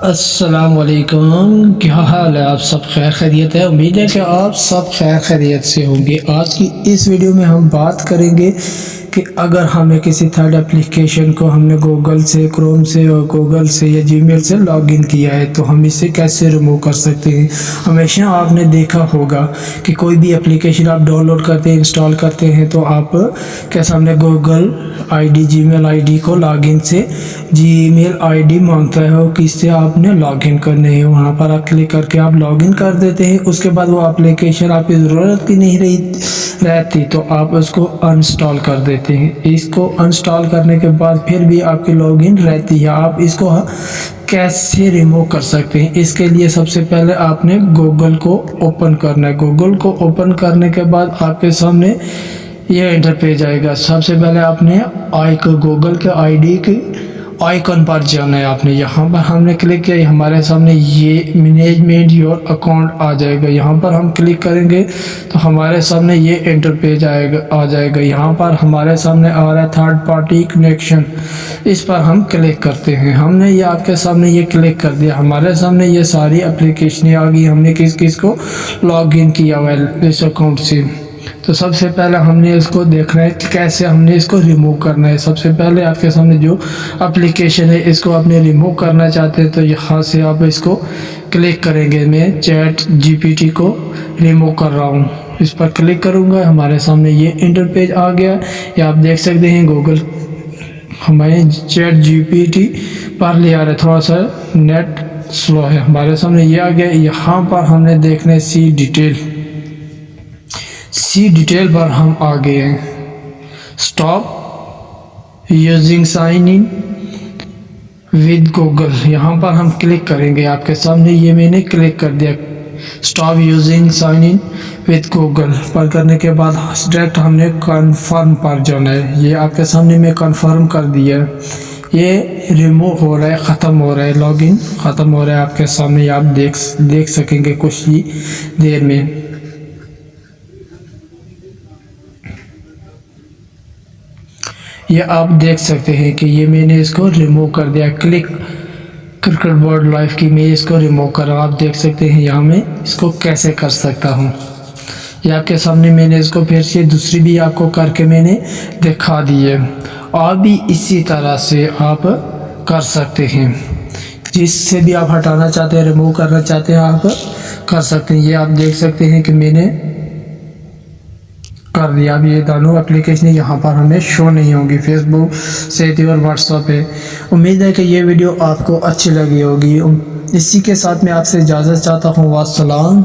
अस्सलाम वालेकुम, क्या हाल है? आप सब खैर खैरियत है? उम्मीद है कि आप सब खैर खैरियत से होंगे। आज की इस वीडियो में हम बात करेंगे कि अगर हमें किसी थर्ड एप्लीकेशन को हमने गूगल से, क्रोम से और गूगल से या जीमेल से लॉगिन किया है तो हम इसे कैसे रिमूव कर सकते हैं। हमेशा आपने देखा होगा कि कोई भी एप्लीकेशन आप डाउनलोड करते हैं, इंस्टॉल करते हैं तो आप के सामने गूगल आईडी, जीमेल आईडी को लॉगिन से जीमेल आईडी मांगता है और किससे आपने लॉगिन करने है। वहाँ पर आप क्लिक करके आप लॉगिन कर देते हैं। उसके बाद वो एप्लीकेशन आपकी ज़रूरत की नहीं रहती तो आप उसको अनइंस्टॉल कर देते हैं। इसको अनइंस्टॉल करने के बाद फिर भी आपकी लॉगिन रहती है। आप इसको कैसे रिमूव कर सकते हैं? इसके लिए सबसे पहले आपने गूगल को ओपन करना है। गूगल को ओपन करने के बाद आपके सामने यह इंटरपेज आएगा। सबसे पहले आपने गूगल के आईडी के आइकन पर जाना है। आपने यहाँ पर हमने क्लिक किया, हमारे सामने ये मैनेजमेंट योर अकाउंट आ जाएगा। यहाँ पर हम क्लिक करेंगे तो हमारे सामने ये इंटरपेज आ जाएगा। यहाँ पर हमारे सामने आ रहा है थर्ड पार्टी कनेक्शन, इस पर हम क्लिक करते हैं। हमने ये आपके सामने ये क्लिक कर दिया, हमारे सामने ये सारी एप्लीकेशनें आ गई। हमने किस किस को लॉग इन किया हुआ है इस अकाउंट से। तो सबसे पहले हमने इसको देखना है कि कैसे हमने इसको रिमूव करना है। सबसे पहले आपके सामने जो एप्लीकेशन है इसको आपने रिमूव करना चाहते हैं तो यहाँ से आप इसको क्लिक करेंगे। मैं चैट जीपीटी को रिमूव कर रहा हूँ, इस पर क्लिक करूँगा। हमारे सामने ये इंटरपेज आ गया। ये आप देख सकते हैं गूगल हमारे चैट जीपीटी पर ले आ रहा है, थोड़ा सा नेट स्लो है। हमारे सामने ये आ गया। यहाँ पर हमने देखना है सी डिटेल पर हम आ गए हैं। Stop using sign in with Google, यहाँ पर हम क्लिक करेंगे। आपके सामने ये मैंने क्लिक कर दिया। Stop using sign in with Google पर करने के बाद डायरेक्ट हमने कन्फर्म पर जाना है। ये आपके सामने मैं कन्फर्म कर दिया। ये रिमूव हो रहा है, ख़त्म हो रहा है, लॉगिन ख़त्म हो रहा है। आपके सामने आप देख सकेंगे कुछ ही देर में। ये आप देख सकते हैं कि ये मैंने इसको रिमूव कर दिया। क्लिक क्रिकेट बोर्ड लाइफ की मैं इसको रिमूव कर रहा हूँ। आप देख सकते हैं यहाँ मैं इसको कैसे कर सकता हूँ। ये आपके सामने मैंने इसको फिर से दूसरी भी आपको करके मैंने दिखा दी है। और भी इसी तरह से आप कर सकते हैं। जिससे भी आप हटाना चाहते हैं, रिमूव करना चाहते हैं, आप कर सकते हैं। ये आप देख सकते हैं कि मैंने कर दिया। अब ये दोनों एप्लीकेशन यहाँ पर हमें शो नहीं होगी, फेसबुक से और व्हाट्सएप पे। उम्मीद है कि ये वीडियो आपको अच्छी लगी होगी। इसी के साथ मैं आपसे इजाज़त चाहता हूँ। वास्सलाम।